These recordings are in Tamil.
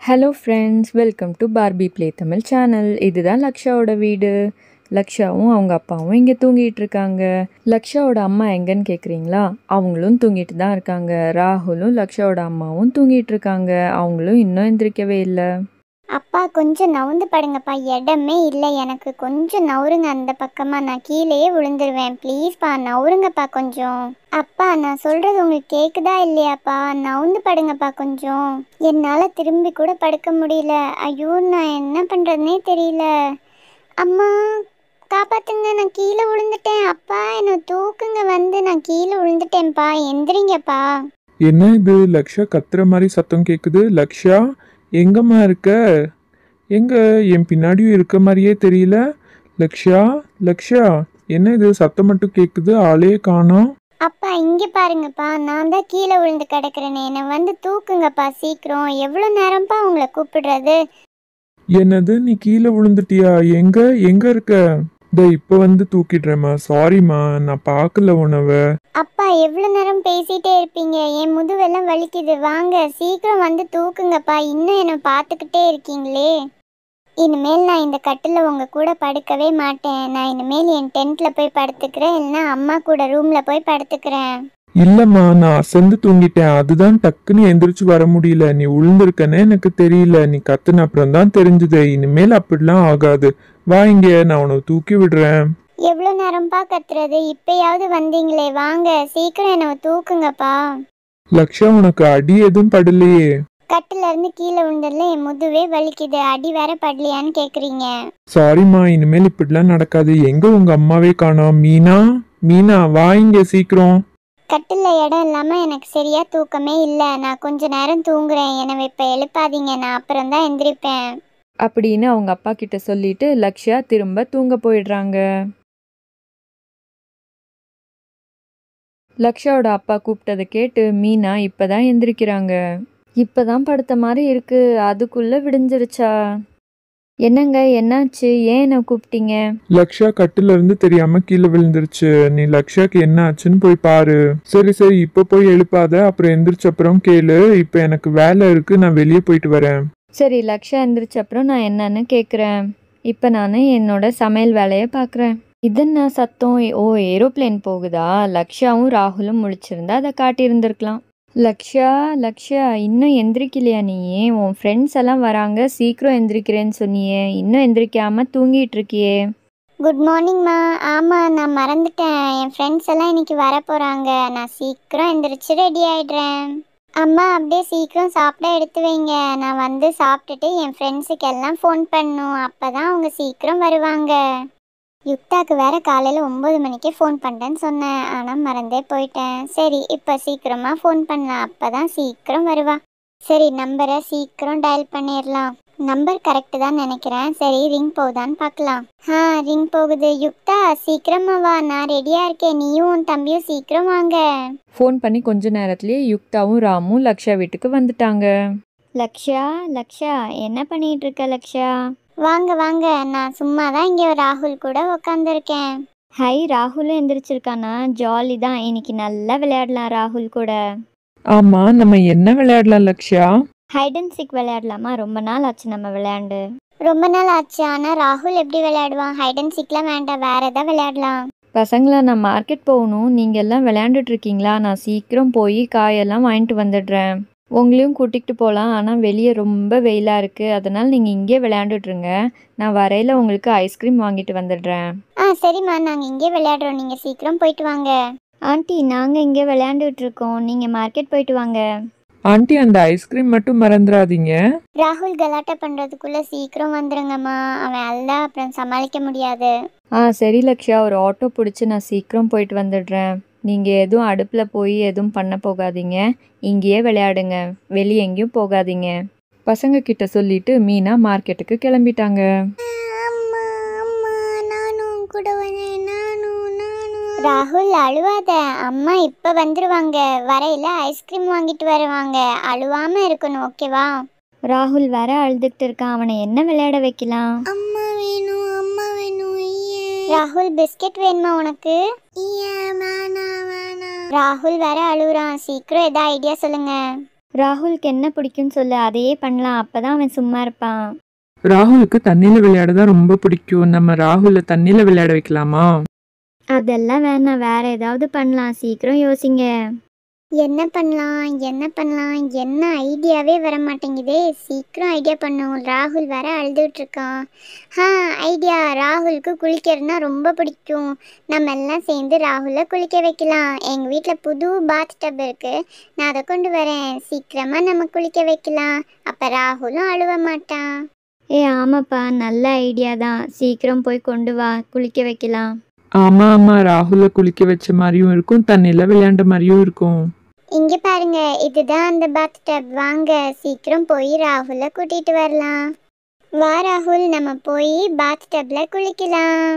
Hello friends, welcome to Barbie play Tamil channel. இதுதான் லக்ஷாவோட வீடு. லக்ஷாவும் அவங்க அப்பாவும் இங்கே தூங்கிட்டு இருக்காங்க. லக்ஷாவோட அம்மா எங்கன்னு கேட்குறீங்களா? அவங்களும் தூங்கிட்டு தான் இருக்காங்க. ராகுலும் லக்ஷாவோட அம்மாவும் தூங்கிட்டு இருக்காங்க. அவங்களும் இன்னும் எந்திரிக்கவே இல்லை. அப்பா கொஞ்சம் நவுந்து படுங்கப்பா, இடமே இல்லை எனக்கு. கொஞ்சம் நவுருங்க அந்த பக்கமாக, நான் கீழேயே விழுந்துருவேன். ப்ளீஸ்ப்பா நவுருங்கப்பா கொஞ்சம். அப்பா நான் சொல்கிறது உங்களுக்கு கேட்குதா இல்லையாப்பா? நவுந்து படுங்கப்பா கொஞ்சம். என்னால் திரும்பி கூட படுக்க முடியல. ஐயோ நான் என்ன பண்ணுறதுனே தெரியல. அம்மா காப்பாத்துங்க, நான் கீழே விழுந்துட்டேன். அப்பா என்னை தூக்குங்க, வந்து நான் கீழே விழுந்துட்டேன்ப்பா, எந்திரிங்கப்பா. என்ன இது? லக்ஷா கத்துற மாதிரி சத்தம் கேக்குது. லக்ஷா எங்கம்மா இருக்க? எங்க என் பின்னாடியும் இருக்க மாதிரியே தெரியல. லக்ஷா லக்ஷா என்ன இது? சத்தம் மட்டும் கேக்குது, ஆளே காணோம். அப்பா இங்கே பாருங்கப்பா, நான் தான் கீழே விழுந்து கிடக்குறேனே, என்னை வந்து தூக்குங்கப்பா சீக்கிரம். எவ்வளோ நேரம்ப்பா உங்களை கூப்பிடுறது? என்னது, நீ கீழே விழுந்துட்டியா? எங்க எங்க இருக்க? இப்ப வந்து தூக்கிடுறேம்மா. சாரிம்மா, நான் பார்க்கல உணவ. அப்பா எவ்வளோ நேரம் பேசிட்டே இருப்பீங்க? என் முதுவெல்லாம் வலிக்குது. வாங்க சீக்கிரம் வந்து தூக்குங்கப்பா. இன்னும் என்னை பார்த்துக்கிட்டே இருக்கீங்களே. இனிமேல் நான் இந்த கட்டில் உங்கள் கூட படுக்கவே மாட்டேன். நான் இனிமேல் என் டென்ட்டில் போய் படுத்துக்கிறேன், இல்லைன்னா அம்மா கூட ரூமில் போய் படுத்துக்கிறேன். இல்லம்மா, நான் அசந்து தூங்கிட்டேன். அதுதான் டக்குன்னு எந்திரிச்சு வர முடியல. நீ விழுந்திருக்கன்னு எனக்கு தெரியல. நீ கத்துன அப்புறம் தான் தெரிஞ்சது. இனிமேல் அப்படிலாம் ஆகாது. வா இங்க, நான் உன்னை தூக்கி விடுறேன். எவ்வளோ நேரம்ப்பா கத்துறது? இப்பயாவது வந்தீங்களே, வாங்க சீக்கிரம் என்னை தூக்குங்கப்பா. லக்ஷா, உனக்கு அடி எதுவும் படலையே? கட்டில இருந்து கீழே விழுந்ததுல என் முதுவே வலிக்குது. அடி வேற படலையான்னு கேக்குறீங்க? சாரிம்மா, இனிமேல் இப்படிலாம் நடக்காது. எங்க உங்க அம்மாவே காணோம்? மீனா, மீனா வா இங்க சீக்கிரம். கட்டில இடம் இல்லாம எனக்கு சரியா தூக்கமே இல்லை. நான் கொஞ்ச நேரம் தூங்குறேன், என்னை இப்ப எழுப்பாதீங்க, நான் அப்புறம் தான் எந்திரிப்பேன் அப்படின்னு அவங்க அப்பா கிட்ட சொல்லிட்டு லக்ஷா திரும்ப தூங்க போயிடுறாங்க. லக்ஷாவோட அப்பா கூப்பிட்டதை கேட்டு மீனா இப்பதான் எந்திரிக்கிறாங்க. இப்பதான் படுத்த மாதிரி இருக்கு, அதுக்குள்ள விடிஞ்சிருச்சா? என்னங்க, என்னாச்சு? ஏன் என்ன கூப்பிட்டீங்க? லக்ஷா கட்டில இருந்து தெரியாம கீழே விழுந்துருச்சு. நீ லக்ஷாக்கு என்ன ஆச்சுன்னு போய் பாரு. சரி சரி, இப்ப போய் எழுப்பாத, அப்புறம் எந்திரிச்ச அப்புறம் கேளு. இப்ப எனக்கு வேலை இருக்கு, நான் வெளியே போயிட்டு வரேன். சரி, லக்ஷா எந்திரிச்ச அப்புறம் நான் என்னன்னு கேட்குறேன். இப்போ நான் என்னோட சமையல் வேலையை பார்க்குறேன். இது என்ன சத்தம்? ஓ, ஏரோப்ளேன் போகுதா? லக்ஷாவும் ராகுலும் முழிச்சிருந்தா அதை காட்டியிருந்திருக்கலாம். லக்ஷா லக்ஷா இன்னும் எந்திரிக்கலையா? நீயே உன் ஃப்ரெண்ட்ஸ் எல்லாம் வராங்க, சீக்கிரம் எந்திரிக்கிறேன்னு சொன்னியே, இன்னும் எந்திரிக்காம தூங்கிட்டு இருக்கியே. குட் மார்னிங்மா. ஆமாம் நான் மறந்துட்டேன், என் ஃப்ரெண்ட்ஸ் எல்லாம் இன்னைக்கு வர போகிறாங்க. நான் சீக்கிரம் எந்திரிச்சு ரெடி ஆகிடுறேன். அம்மா அப்படியே சீக்கிரம் சாப்பிட எடுத்து வைங்க. நான் வந்து சாப்பிட்டுட்டு என் ஃப்ரெண்ட்ஸுக்கு எல்லாம் ஃபோன் பண்ணணும், அப்போ தான் அவங்க சீக்கிரம் வருவாங்க. யுக்தாக்கு வேற காலையில் 9 மணிக்கே ஃபோன் பண்ணுறேன்னு சொன்னேன், ஆனால் மறந்தே போயிட்டேன். சரி இப்போ சீக்கிரமாக ஃபோன் பண்ணலாம், அப்போ தான் சீக்கிரம் வருவா. சரி நம்பரை சீக்கிரம் டயல் பண்ணிடலாம். நம்பர் கரெக்டு தான் நினைக்கிறேன். சரி ரிங் போகுதான்னு பார்க்கலாம். ரிங் போகுது. யுக்தா சீக்கிரமா வா, நான் ரெடியாக இருக்கேன். நீயும் உன் தம்பியும் சீக்கிரம் வாங்க. ஃபோன் பண்ணி கொஞ்ச நேரத்துலேயே யுக்தாவும் ராமும் லக்ஷா வீட்டுக்கு வந்துட்டாங்க. லக்ஷா லக்ஷா என்ன பண்ணிட்டு இருக்க லக்ஷா? வாங்க வாங்க, நான் சும்மா தான் இங்கே ராகுல் கூட உக்காந்துருக்கேன். ஹை, ராகுலும் எந்திரிச்சிருக்கானா? ஜாலி தான், இன்னைக்கு நல்லா விளையாடலாம் ராகுல் கூட. ஆமா, நம்ம என்ன விளையாடலாம் லக்ஷா? ஹைட் அண்ட் சீக் விளையாடலாமா? ரொம்ப நாள் ஆச்சு நம்ம விளையாண்டு. ரொம்ப நாள் ஆச்சு, ஆனால் ராகுல் எப்படி விளையாடுவான்? ஹைட் அண்ட் சீக்லாம் வேண்டாம், வேற எதாவது விளையாடலாம். பசங்களா, நான் மார்க்கெட் போகணும், நீங்கள் எல்லாம் விளையாண்டுட்டு இருக்கீங்களா? நான் சீக்கிரம் போய் காயெல்லாம் வாங்கிட்டு வந்துடுறேன். உங்களையும் கூட்டிகிட்டு போகலாம், ஆனால் வெளியே ரொம்ப வெயிலாக இருக்குது, அதனால் நீங்கள் இங்கே விளையாண்டுட்ருங்க. நான் வரையில் உங்களுக்கு ஐஸ்கிரீம் வாங்கிட்டு வந்துடுறேன். சரிம்மா, நாங்கள் இங்கே விளையாடுறோம், நீங்கள் சீக்கிரம் போயிட்டு வாங்க. ஆண்டி நாங்கள் இங்கே விளையாண்டுட்டு இருக்கோம், நீங்கள் மார்க்கெட் போயிட்டு வாங்க. ஆண்டி, அந்த ஐஸ்கிரீம் மட்டும் மறந்துடாதீங்க. ராகுல் கலாட்டா பண்ணுறதுக்குள்ளே சீக்கிரம் வந்துருங்கம்மா, அவன் அல்ல அப்புறம் சமாளிக்க முடியாது. சரி லக்ஷா, ஒரு ஆட்டோ பிடிச்சி நான் சீக்கிரம் போயிட்டு வந்துடுறேன். நீங்கள் எதுவும் அடுப்பில் போய் எதுவும் பண்ண போகாதீங்க, இங்கேயே விளையாடுங்க, வெளியே எங்கேயும் போகாதீங்க. பசங்க கிட்ட சொல்லிட்டு மீனா மார்க்கெட்டுக்கு கிளம்பிட்டாங்க. ராகுல் அழுவாத, அம்மா இப்போ வந்துடுவாங்க, வரையில் ஐஸ்கிரீம் வாங்கிட்டு வருவாங்க, அழுவாமல் இருக்கணும், ஓகேவா? ராகுல் வேற அழுதுகிட்டு இருக்கான், அவனை என்ன விளையாட வைக்கலாம்? அம்மா வேணும், அம்மா வேணும். ராகுல் பிஸ்கெட் வேணுமா உனக்கு? ராகுல் வேற அழுகுறான், சீக்கிரம் ஏதாவது ஐடியா சொல்லுங்க. ராகுலுக்கு என்ன பிடிக்கும்னு சொல்லு, அதையே பண்ணலாம். அப்பதான் அவன் சும்மா இருப்பான். ராகுலுக்கு தண்ணியில் விளையாட தான் ரொம்ப பிடிக்கும். நம்ம ராகுலை தண்ணியில் விளையாட வைக்கலாமா? அதெல்லாம் வேணாம், வேற ஏதாவது பண்ணலாம். சீக்கிரம் யோசிங்க. என்ன பண்ணலாம் என்ன ஐடியாவே வர மாட்டேங்குதே. சீக்கிரம் ஐடியா பண்ணும். ராகுல் வேற அழுதுட்டு இருக்கான். ஐடியா. ராகுலுக்கு குளிக்கிறதுனா ரொம்ப பிடிக்கும். நம்ம எல்லாம் சேர்ந்து ராகுலை குளிக்க வைக்கலாம். எங்கள் வீட்டில் புது பாத் டப் இருக்கு, நான் அதை கொண்டு வரேன். சீக்கிரமா நம்ம குளிக்க வைக்கலாம். அப்போ ராகுலும் அழுவ மாட்டான். ஆமாப்பா, நல்ல ஐடியா தான். சீக்கிரம் போய் கொண்டு வா, குளிக்க வைக்கலாம். ஆமா ராகுலை குளிக்க வச்ச மாதிரியும் இருக்கும், தண்ணியில் விளையாண்ட மாதிரியும் இருக்கும். இங்க பாருங்க, இதுதான் அந்த பாத் டப். வாங்க சீக்கிரம் போய் ராகுலை கூட்டிட்டு வரலாம். வா ராகுல், நம்ம போய் பாத் டப்ல குளிக்கலாம்.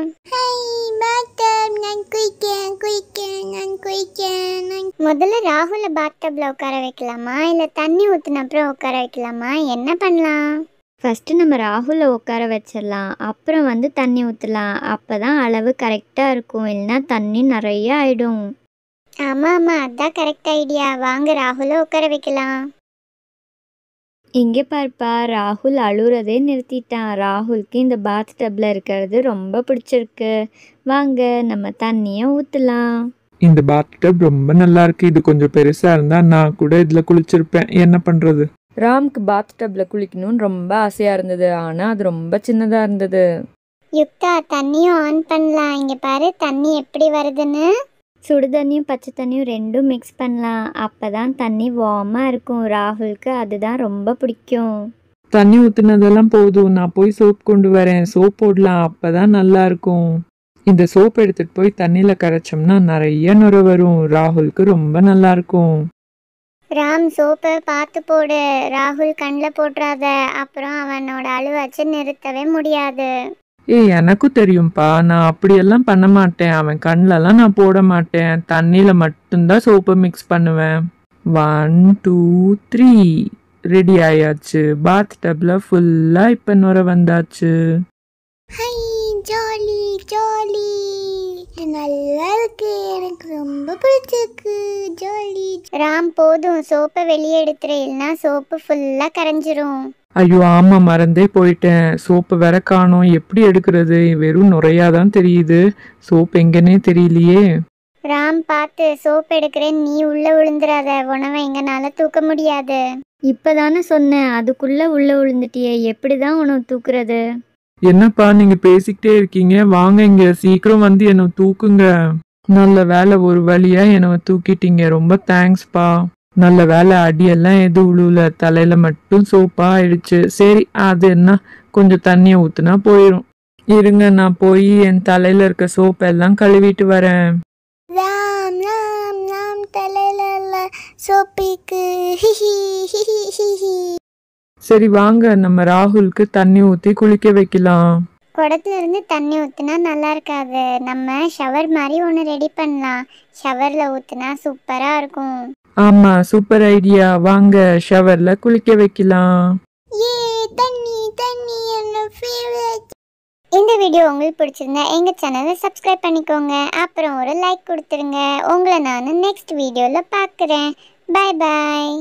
முதல்ல ராகுல பாத் டப்ல உட்கார வைக்கலாமா, இல்ல தண்ணி ஊத்துன அப்புறம் உட்கார வைக்கலாமா? என்ன பண்ணலாம்? ஃபஸ்ட்டு நம்ம ராகுலை உட்கார வச்சிடலாம், அப்புறம் தண்ணி ஊற்றலாம். அப்போ தான் அளவு கரெக்டாக இருக்கும், இல்லைன்னா தண்ணி நிறைய ஆயிடும். ஆமாம் அதான் கரெக்ட் ஐடியா. வாங்க ராகுலை உட்கார வைக்கலாம். இங்கே பார்ப்பா, ராகுல் அழுறதே நிறுத்திட்டான். ராகுலுக்கு இந்த பாத் டப்பில் இருக்கிறது ரொம்ப பிடிச்சிருக்கு. வாங்க நம்ம தண்ணியை ஊற்றலாம். இந்த பாத் டப் ரொம்ப நல்லா இருக்கு. இது கொஞ்சம் பெருசா இருந்தா நான் கூட இதுல குளிச்சிருப்பேன். என்ன பண்றது? ராம்க்கு பாத் டப்பில் குளிக்கணும்னு ரொம்ப ஆசையாக இருந்தது, ஆனால் அது ரொம்ப சின்னதாக இருந்தது. யுக்தா, தண்ணியும் ஆன் பண்ணலாம். இங்கே பாரு தண்ணி எப்படி வருதுன்னு. சுடு தண்ணியும் பச்சை தண்ணியும் ரெண்டும் மிக்ஸ் பண்ணலாம். அப்போ தான் தண்ணி வார்மாக இருக்கும். ராகுலுக்கு அதுதான் ரொம்ப பிடிக்கும். தண்ணி ஊத்துனதெல்லாம் போதும், நான் போய் சோப் கொண்டு வரேன். சோப் போடலாம், அப்பதான் நல்லா இருக்கும். இந்த சோப் எடுத்துட்டு போய் தண்ணியில கரைச்சோம்னா நிறைய நுரை வரும். ராகுலுக்கு ரொம்ப நல்லா இருக்கும். ராம், சோப்பை பார்த்து போடு. ராகுல் கண்ணில் போட்டுறாத, அப்புறம் அவனோட அழுவாச்சு நிறுத்தவே முடியாது. எனக்கும் தெரியும்ப்பா, நான் அப்படியெல்லாம் பண்ண மாட்டேன். அவன் கண்ணிலலாம் நான் போட மாட்டேன். தண்ணியில மட்டும்தான் சோப்பை மிக்ஸ் பண்ணுவேன். 1 2 3 ரெடி ஆயாச்சு. பாத் டப்ல ஃபுல்லா இப்ப நுரை வந்தாச்சு. ஜாலி ஜாலி, நல்லா இருக்கு, எனக்கு ரொம்ப பிடிச்சிருக்கு. ஜாலி. ராம், போதும், சோப்பை வெளியே எடுத்துரு, இல்லைன்னா சோப்பு ஃபுல்லா கரைஞ்சிரும். ஐயோ ஆமா, மறந்தே போயிட்டேன். சோப்பு வேற காணோம். எப்படி எடுக்கிறது? வெறும் நுரையாதான் தெரியுது. சோப்பு எங்கன்னே தெரியலையே. ராம், பார்த்து, சோப்பு எடுக்கிறேன், நீ உள்ள விழுந்துடாத. உணவை எங்கனால தூக்க முடியாது. இப்பதானே சொன்னேன், அதுக்குள்ள உள்ள விழுந்துட்டியே, எப்படிதான் உனக்கு தூக்குறது? என்னப்பா நீங்க பேசிக்கிட்டே இருக்கீங்க? வாங்க இங்க, சீக்கிரம் வந்து என்னை தூக்குங்க. நல்ல வேலை, ஒரு வழியா என்னை தூக்கிட்டீங்க. ரொம்ப தேங்க்ஸ்ப்பா. நல்ல வேலை, அடியெல்லாம் எதுவும் உழுவுல, தலையில மட்டும் சோப்பா ஆயிடுச்சு. சரி, அது என்ன, கொஞ்சம் தண்ணியை ஊத்துனா போயிடும். இருங்க, நான் போய் என் தலையில இருக்க சோப்பெல்லாம் கழுவிட்டு வரேன். ராம் ராம் ராம், தலையில சோப்பிக்கு. சரி வாங்க, நம்ம ராகுலுக்கு தண்ணி ஊத்தி குளிக்க வைக்கலாம். குடத்துல இருந்து தண்ணி ஊத்துனா நல்லா இருக்காது. நம்ம ஷவர் மாதிரி ஒன்று ரெடி பண்ணலாம். ஷவர்ல ஊத்துனா சூப்பரா இருக்கும். ஆமா, சூப்பர் ஐடியா. வாங்க ஷவர்ல குளிக்க வைக்கலாம். தண்ணி தண்ணி என்ன ஃபேவரட். இந்த வீடியோ உங்களுக்கு பிடிச்சிருந்தா எங்க சேனலை சப்ஸ்கிரைப் பண்ணிக்கோங்க, அப்புறம் ஒரு லைக் கொடுத்துருங்க. உங்களை நான் நெக்ஸ்ட் வீடியோல பார்க்குறேன். Bye bye.